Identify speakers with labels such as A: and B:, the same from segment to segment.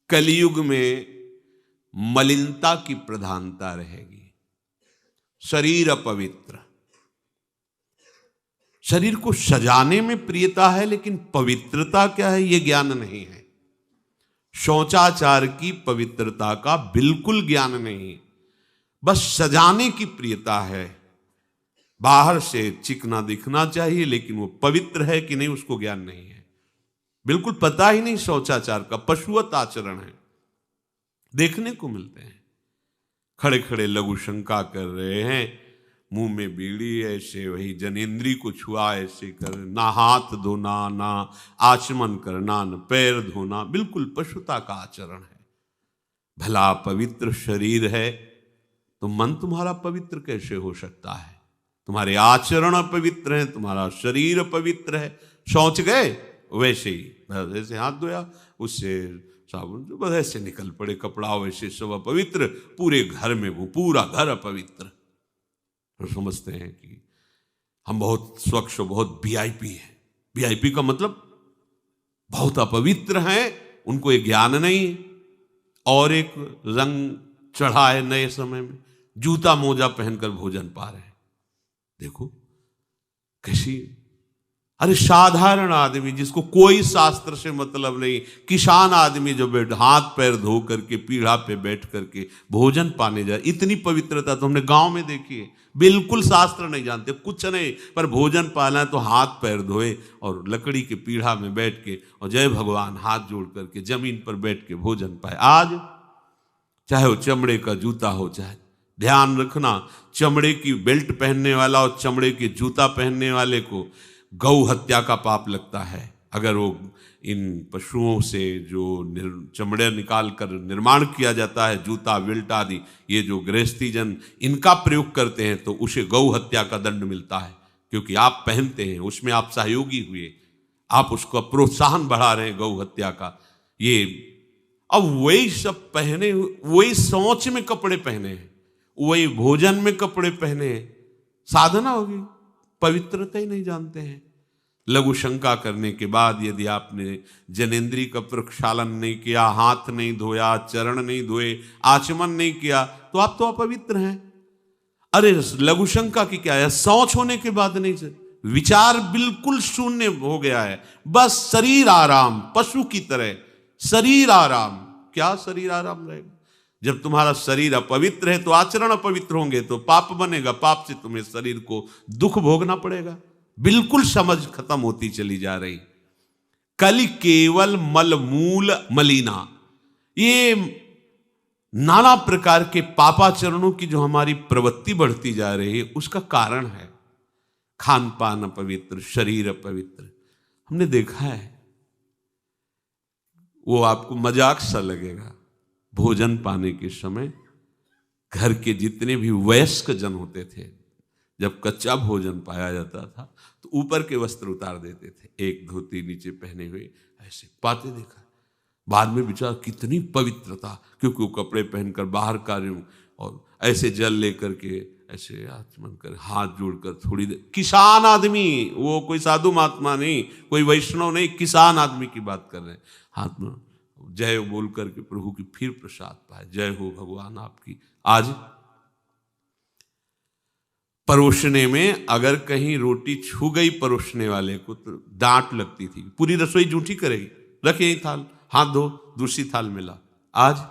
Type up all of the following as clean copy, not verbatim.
A: कलयुग में मलिनता की प्रधानता रहेगी। शरीर अपवित्र, शरीर को सजाने में प्रियता है, लेकिन पवित्रता क्या है ये ज्ञान नहीं है। शौचाचार की पवित्रता का बिल्कुल ज्ञान नहीं, बस सजाने की प्रियता है। बाहर से चिकना दिखना चाहिए, लेकिन वो पवित्र है कि नहीं उसको ज्ञान नहीं है, बिल्कुल पता ही नहीं। शौचाचार का पशुवत आचरण है, देखने को मिलते हैं। खड़े खड़े लघु शंका कर रहे हैं, मुंह में बीड़ी, ऐसे वही जनेन्द्री को छुआ ऐसे कर, ना हाथ धोना, ना आचमन करना, न पैर धोना, बिल्कुल पशुता का आचरण है। भला पवित्र शरीर है तो मन तुम्हारा पवित्र कैसे हो सकता है? तुम्हारे आचरण अपवित्र हैं, तुम्हारा शरीर पवित्र है। शौच गए वैसे ही, जैसे हाथ धोया उससे साबुन जो बस ऐसे निकल पड़े कपड़ा, वैसे सब अपवित्र, पूरे घर में वो पूरा घर अपवित्र। तो समझते हैं कि हम बहुत स्वच्छ, बहुत वीआईपी हैं। वीआईपी का मतलब बहुत अपवित्र हैं, उनको ये ज्ञान नहीं। और एक रंग चढ़ा है नए समय में, जूता मोजा पहनकर भोजन पा रहे हैं। देखो कैसी, अरे साधारण आदमी जिसको कोई शास्त्र से मतलब नहीं, किसान आदमी जो हाथ पैर धो करके पीढ़ा पे बैठ करके भोजन पाने जाए, इतनी पवित्रता तो हमने गांव में देखी है। बिल्कुल शास्त्र नहीं जानते, कुछ नहीं, पर भोजन पाना है तो हाथ पैर धोए और लकड़ी के पीढ़ा में बैठ के और जय भगवान हाथ जोड़ करके जमीन पर बैठ के भोजन पाए। आज चाहे वो चमड़े का जूता हो, चाहे ध्यान रखना, चमड़े की बेल्ट पहनने वाला और चमड़े के जूता पहनने वाले को गौ हत्या का पाप लगता है। अगर वो इन पशुओं से जो चमड़े निकाल कर निर्माण किया जाता है, जूता बेल्ट आदि, ये जो गृहस्थी जन इनका प्रयोग करते हैं, तो उसे गौ हत्या का दंड मिलता है। क्योंकि आप पहनते हैं, उसमें आप सहयोगी हुए, आप उसको प्रोत्साहन बढ़ा रहे हैं गौ हत्या का। ये अब वही सब पहने, वही सोच में कपड़े पहने हैं, वही भोजन में कपड़े पहने हैं, साधना होगी, पवित्रता ही नहीं जानते हैं। लघु शंका करने के बाद यदि आपने जनेन्द्री का प्रक्षालन नहीं किया, हाथ नहीं धोया, चरण नहीं धोए, आचमन नहीं किया, तो आप तो अपवित्र हैं। अरे लघु शंका की क्या है, शौच होने के बाद नहीं से विचार बिल्कुल शून्य हो गया है, बस शरीर आराम, पशु की तरह शरीर आराम। क्या शरीर आराम रहेगा? जब तुम्हारा शरीर अपवित्र है तो आचरण अपवित्र होंगे, तो पाप बनेगा, पाप से तुम्हें शरीर को दुख भोगना पड़ेगा। बिल्कुल समझ खत्म होती चली जा रही। कल केवल मल मूल मलिना, ये नाना प्रकार के पापाचरणों की जो हमारी प्रवृत्ति बढ़ती जा रही है, उसका कारण है खान पान अपवित्र, शरीर अपवित्र। हमने देखा है, वो आपको मजाक सा लगेगा, भोजन पाने के समय घर के जितने भी वयस्क जन होते थे, जब कच्चा भोजन पाया जाता था तो ऊपर के वस्त्र उतार देते थे, एक धोती नीचे पहने हुए ऐसे पाते देखा। बाद में विचार कितनी पवित्रता, क्योंकि वो कपड़े पहनकर बाहर कार्यों और ऐसे जल लेकर के ऐसे आचमन कर हाथ जोड़कर थोड़ी देर, किसान आदमी, वो कोई साधु महात्मा नहीं, कोई वैष्णव नहीं, किसान आदमी की बात कर रहे हैं। हाथ में जय बोल करके प्रभु की फिर प्रसाद पाए, जय हो भगवान आपकी। आज परोसने में अगर कहीं रोटी छू गई परोसने वाले को तो डांट लगती थी, पूरी रसोई जूठी करेगी, रखे यही थाल, हाथ धो, दूसरी थाल मिला। आज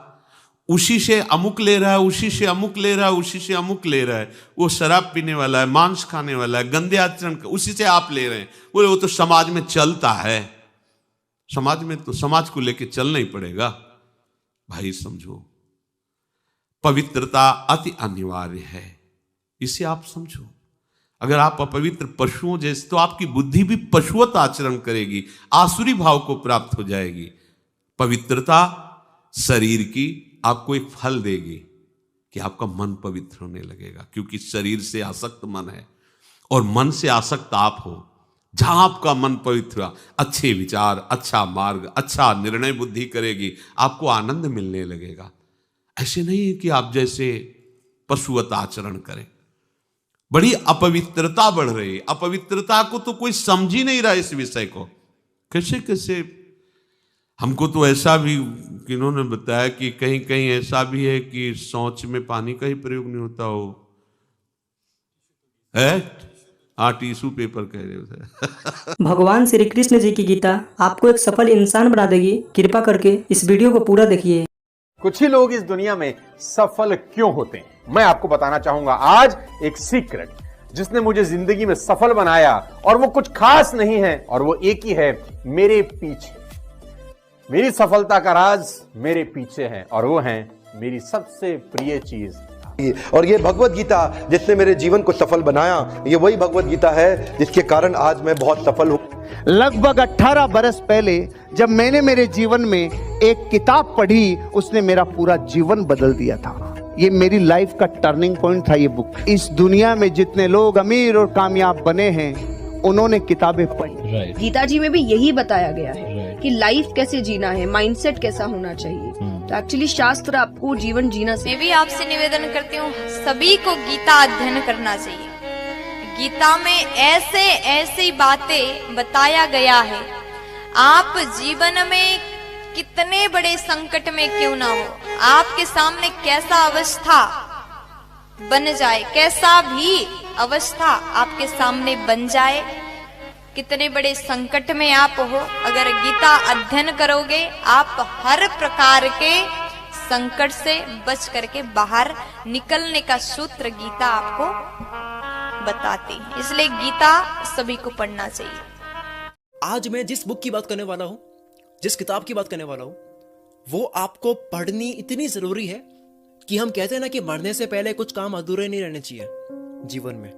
A: उसी से अमुक ले रहा है, उसी से अमुक ले रहा है, उसी से अमुक ले रहा है। वो शराब पीने वाला है, मांस खाने वाला है, गंदे आचरण का, उसी से आप ले रहे हैं। बोले वो तो समाज में चलता है, समाज में तो समाज को लेके चलना ही पड़ेगा। भाई समझो, पवित्रता अति अनिवार्य है, इसे आप समझो। अगर आप अपवित्र पशुओं जैसे, तो आपकी बुद्धि भी पशुवत आचरण करेगी, आसुरी भाव को प्राप्त हो जाएगी। पवित्रता शरीर की आपको एक फल देगी कि आपका मन पवित्र होने लगेगा, क्योंकि शरीर से आसक्त मन है और मन से आसक्त आप हो। जहां आपका मन पवित्र, अच्छे विचार, अच्छा मार्ग, अच्छा निर्णय बुद्धि करेगी, आपको आनंद मिलने लगेगा। ऐसे नहीं है कि आप जैसे पशुवत आचरण करें। बड़ी अपवित्रता बढ़ रही है, अपवित्रता को तो कोई समझ ही नहीं रहा इस विषय को। कैसे कैसे हमको तो ऐसा भी किन्होंने बताया कि कहीं कहीं ऐसा भी है कि शौच में पानी का ही प्रयोग नहीं होता हो है। टिश्यू पेपर कह रहे थे।
B: भगवान श्री कृष्ण जी की गीता आपको एक सफल इंसान बना देगी। कृपा करके इस वीडियो को पूरा देखिए।
C: कुछ ही लोग इस दुनिया में सफल क्यों होते हैं, मैं आपको बताना चाहूंगा आज एक सीक्रेट जिसने मुझे जिंदगी में सफल बनाया, और वो कुछ खास नहीं है, और वो एक ही है, मेरे पीछे। मेरी सफलता का राज मेरे पीछे है, और वो है मेरी सबसे प्रिय चीज।
D: और ये भगवत गीता जिसने मेरे जीवन को सफल बनाया, ये वही भगवत गीता है जिसके कारण आज मैं बहुत सफल हूँ।
E: लगभग 18 बरस पहले जब मैंने मेरे जीवन में एक किताब पढ़ी, उसने मेरा पूरा जीवन बदल दिया था। ये मेरी लाइफ का टर्निंग पॉइंट था ये बुक। इस दुनिया में जितने लोग अमीर और कामयाब बने हैं, उन्होंने किताबें पढ़ी।
F: गीता जी में भी यही बताया गया है कि लाइफ कैसे जीना है, माइंडसेट कैसा होना चाहिए। तो एक्चुअली शास्त्र आपको जीवन जीना
G: मैं भी आपसे निवेदन करती हूँ, सभी को गीता अध्ययन करना चाहिए। गीता में ऐसे ऐसी बातें बताया गया है, आप जीवन में कितने बड़े संकट में क्यों ना हो, आपके सामने कैसा अवस्था बन जाए, कैसा भी अवस्था आपके सामने बन जाए, कितने बड़े संकट में आप हो, अगर गीता अध्ययन करोगे आप हर प्रकार के संकट से बच करके बाहर निकलने का सूत्र गीता आपको बताती है। इसलिए गीता सभी को पढ़ना चाहिए।
H: आज मैं जिस बुक की बात करने वाला हूं, जिस किताब की बात करने वाला हूं, वो आपको पढ़नी इतनी जरूरी है कि हम कहते हैं ना कि मरने से पहले कुछ काम अधूरे नहीं रहने चाहिए जीवन में,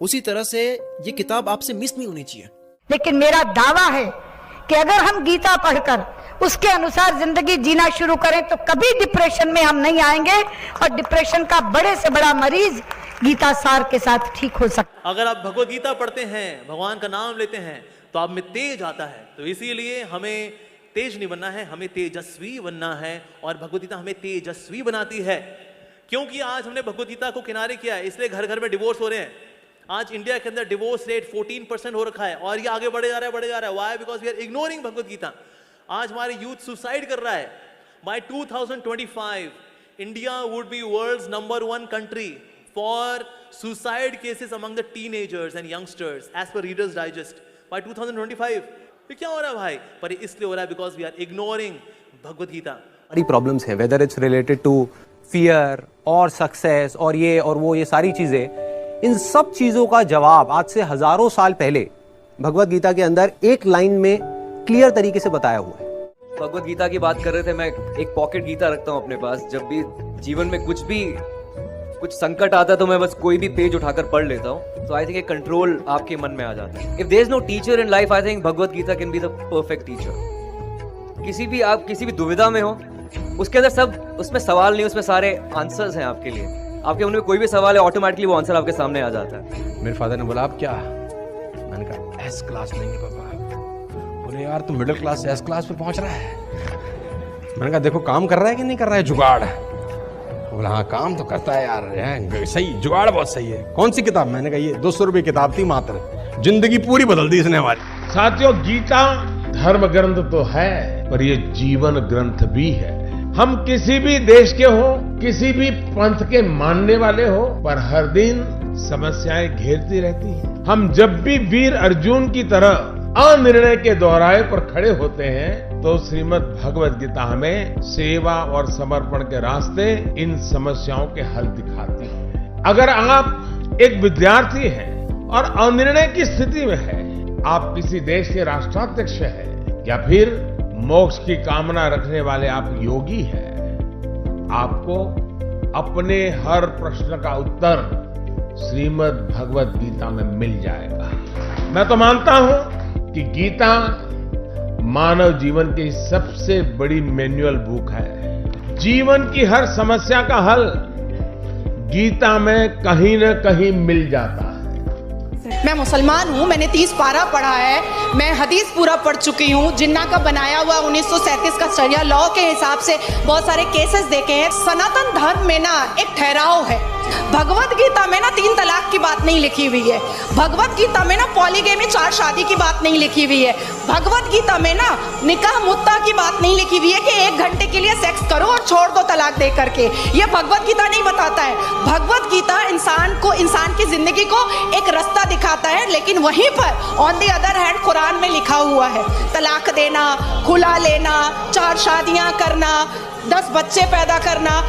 H: उसी तरह से ये किताब आपसे मिस नहीं होनी चाहिए।
I: लेकिन मेरा दावा है कि अगर हम गीता पढ़कर उसके अनुसार जिंदगी जीना शुरू करें तो कभी डिप्रेशन में हम नहीं आएंगे, और डिप्रेशन का बड़े से बड़ा मरीज गीता सार के साथ ठीक हो सकता।
J: अगर आप भगवत गीता पढ़ते हैं, भगवान का नाम लेते हैं, तो आप में तेज आता है। तो इसीलिए हमें तेज नहीं बनना है, हमें तेजस्वी बनना है, और भगवत गीता हमें तेजस्वी बनाती है। क्योंकि आज हमने भगवत गीता को किनारे किया है, इसलिए घर घर में डिवोर्स हो रहे हैं। आज इंडिया के अंदर डिवोर्स रेट 14% हो रखा है, और ये आगे बढ़े जा रहा है। Why? Because we are ignoring Bhagavad Gita. आज हमारे यूथ सुसाइड कर रहा है। By 2025 India would be world's number 1 country for suicide cases among the teenagers and youngsters as per Reader's Digest by 2025। ये क्या हो रहा है भाई? पर ये इसलिए हो रहा है because we are ignoring Bhagavad Gita.
K: बड़ी प्रॉब्लम्स है, whether it's related to fear और सक्सेस और ये और वो, ये सारी चीजें, इन सब चीजों का जवाब आज से हजारों साल पहले भगवत गीता के अंदर एक लाइन में क्लियर तरीके से बताया हुआ है।
L: भगवत गीता की बात कर रहे थे, मैं एक पॉकेट गीता रखता हूँ अपने पास। जब भी जीवन में कुछ संकट आता है तो मैं बस कोई भी पेज उठाकर पढ़ लेता हूँ। तो आई थिंक एक कंट्रोल आपके मन में आ जाता है। If there is no teacher in life, I think Bhagavad Gita can be the perfect teacher. आप किसी भी दुविधा में हो, उसके अंदर सब, उसमें सवाल नहीं, उसमें सारे आंसर्स हैं आपके लिए। आपके मन में कोई भी सवाल है, ऑटोमेटिकली वो आंसर आपके सामने आ जाता है।
M: मेरे फादर ने बोला, आप क्या? मैंने कहा एस क्लास लेंगे पापा। बोले यार तू मिडिल क्लास से एस क्लास पे पहुंच रहा है। मैंने कहा देखो काम कर रहा है कि नहीं कर रहा है जुगाड़। बोला हाँ काम तो करता है यार, सही जुगाड़ बहुत सही है। कौन सी किताब? मैंने कहा ये 200 रुपये किताब थी मात्र, जिंदगी पूरी बदल दी इसने हमारी।
N: साथियों, गीता धर्म ग्रंथ तो है, पर ये जीवन ग्रंथ भी है। हम किसी भी देश के हो, किसी भी पंथ के मानने वाले हो, पर हर दिन समस्याएं घेरती रहती हैं। हम जब भी वीर अर्जुन की तरह अनिर्णय के दोहराए पर खड़े होते हैं, तो श्रीमद् भगवत गीता हमें सेवा और समर्पण के रास्ते इन समस्याओं के हल दिखाती है। अगर आप एक विद्यार्थी हैं और अनिर्णय की स्थिति में है, आप किसी देश के राष्ट्राध्यक्ष हैं, या फिर मोक्ष की कामना रखने वाले आप योगी हैं, आपको अपने हर प्रश्न का उत्तर श्रीमद् भगवत गीता में मिल जाएगा। मैं तो मानता हूं कि गीता मानव जीवन की सबसे बड़ी मैनुअल बुक है। जीवन की हर समस्या का हल गीता में कहीं न कहीं मिल जाता है।
O: मैं मुसलमान हूँ, मैंने 30 पारा पढ़ा है, मैं हदीस पूरा पढ़ चुकी हूँ। जिन्ना का बनाया हुआ 1937 का शरिया लॉ के हिसाब से बहुत सारे केसेस देखे हैं। सनातन धर्म में ना एक ठहराव है। भगवत गीता में ना 3 तलाक की बात नहीं लिखी हुई है। भगवत गीता में ना पॉलीगेमी 4 शादी की बात नहीं लिखी हुई है। भगवत गीता में ना निकाह मुत्ता की बात नहीं लिखी हुई है कि 1 घंटे के लिए सेक्स करो और छोड़ दो तलाक दे करके। ये भगवत गीता नहीं बताता है। भगवत गीता इंसान की जिंदगी को एक रास्ता दिखाता है, लेकिन वहीं पर on the other hand Quran में लिखा हुआ है तलाक देना, खुला लेना, 4 शादियां करना, 10 बच्चे पैदा करना।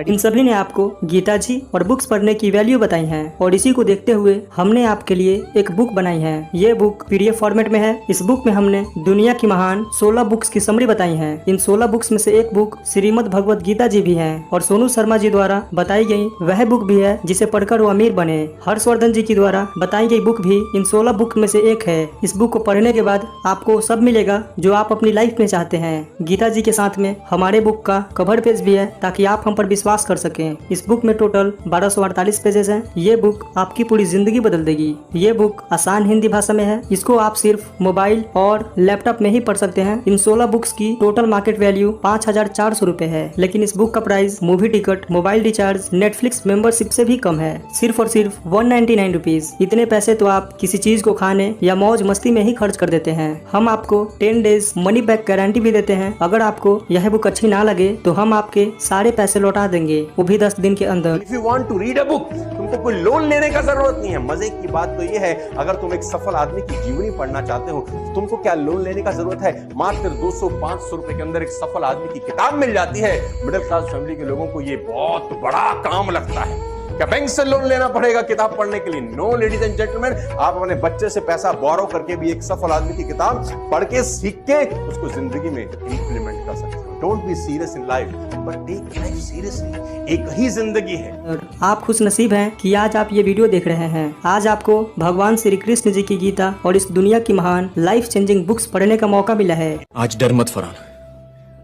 B: इन सभी ने आपको गीता जी और बुक्स पढ़ने की वैल्यू बताई है और इसी को देखते हुए हमने आपके लिए एक बुक बनाई है। ये बुक पीडीएफ फॉर्मेट में है। इस बुक में हमने दुनिया की महान 16 बुक्स की समरी बताई है। इन 16 बुक्स में से एक बुक श्रीमद् भगवत गीता जी भी है और सोनू शर्मा जी द्वारा बताई गई वह बुक भी है जिसे पढ़कर वो अमीर बने। हर्षवर्धन जी की द्वारा बताई गई बुक भी इन 16 बुक में से एक है। इस बुक को पढ़ने के बाद आपको सब मिलेगा जो आप अपनी लाइफ में चाहते हैं। गीता जी के साथ में हमारे बुक का कवर पेज भी है ताकि आप हम पर विश्वास कर सकें। इस बुक में टोटल 1248 पेजेस हैं। ये बुक आपकी पूरी जिंदगी बदल देगी। ये बुक आसान हिंदी भाषा में है। इसको आप सिर्फ मोबाइल और लैपटॉप में ही पढ़ सकते हैं। इन 16 बुक्स की टोटल मार्केट वैल्यू 5400 रुपए है, लेकिन इस बुक का price movie ticket, mobile recharge, Netflix membership से भी कम है। सिर्फ और सिर्फ 199 रुपीज। इतने पैसे तो आप किसी चीज को खाने या मौज मस्ती में ही खर्च कर देते हैं। हम आपको 10 डेज मनी बैक गारंटी भी देते हैं। अगर आपको यह बुक अच्छी ना लगे तो हम आपके सारे पैसे लौटा देंगे, वो भी 10 दिन के अंदर।
C: If you want to read a book, तुमको कोई लोन लेने का जरूरत नहीं है। मजे की बात तो ये है, अगर तुम एक सफल आदमी की जीवनी पढ़ना चाहते हो तो तुमको क्या लोन लेने का जरूरत है। मात्र 200-500 रुपए के अंदर एक सफल आदमी की किताब मिल जाती है। मिडिल क्लास फैमिली के लोगों को ये बहुत बड़ा काम लगता है। क्या बैंक से लोन लेना पड़ेगा किताब पढ़ने के लिए? नो लेडीज एंड जेंटलमैन, आप अपने बच्चे से पैसा बोरो करके भी एक सफल आदमी की किताब पढ़ के सीख के उसको जिंदगी में इंप्लीमेंट कर सकते हो। Don't be serious in life but take life seriously. एक ही जिंदगी है।
B: आप खुश नसीब हैं कि आज आप ये वीडियो देख रहे हैं। आज आपको भगवान श्री कृष्ण जी की गीता और इस दुनिया की महान लाइफ चेंजिंग बुक्स पढ़ने का मौका मिला है।
H: आज डर मत फरहान,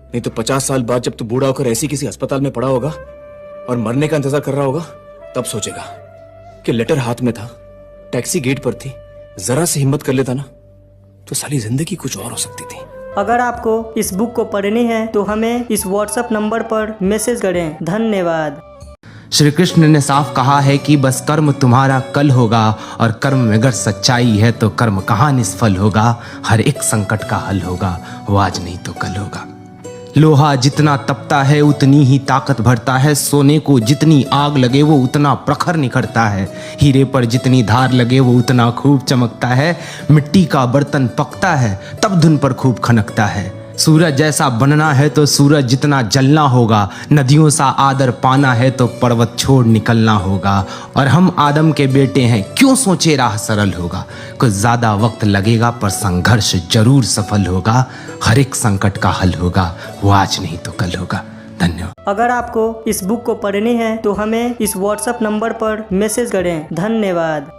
H: नहीं तो 50 साल बाद जब तू बूढ़ा होकर ऐसी किसी अस्पताल में पड़ा होगा और मरने का इंतजार कर रहा होगा, तब सोचेगा कि लेटर हाथ में था, टैक्सी गेट पर थी, जरा से हिम्मत कर लेता ना तो साली जिंदगी कुछ और हो सकती थी।
B: अगर आपको इस बुक को पढ़नी है तो हमें इस व्हाट्सएप नंबर पर मैसेज करें। धन्यवाद।
P: श्री कृष्ण ने साफ कहा है कि बस कर्म तुम्हारा कल होगा, और कर्म में अगर सच्चाई है तो कर्म कहाँ निष्फल होगा। हर एक संकट का हल होगा, वो आज नहीं तो कल होगा। लोहा जितना तपता है उतनी ही ताकत भरता है। सोने को जितनी आग लगे वो उतना प्रखर निखरता है। हीरे पर जितनी धार लगे वो उतना खूब चमकता है। मिट्टी का बर्तन पकता है तब धुन पर खूब खनकता है। सूरज जैसा बनना है तो सूरज जितना जलना होगा। नदियों सा आदर पाना है तो पर्वत छोड़ निकलना होगा। और हम आदम के बेटे हैं, क्यों सोचे राह सरल होगा। कुछ ज्यादा वक्त लगेगा पर संघर्ष जरूर सफल होगा। हर एक संकट का हल होगा, वो आज नहीं तो कल होगा। धन्यवाद।
B: अगर आपको इस बुक को पढ़नी है तो हमें इस व्हाट्सएप नंबर पर मैसेज करें। धन्यवाद।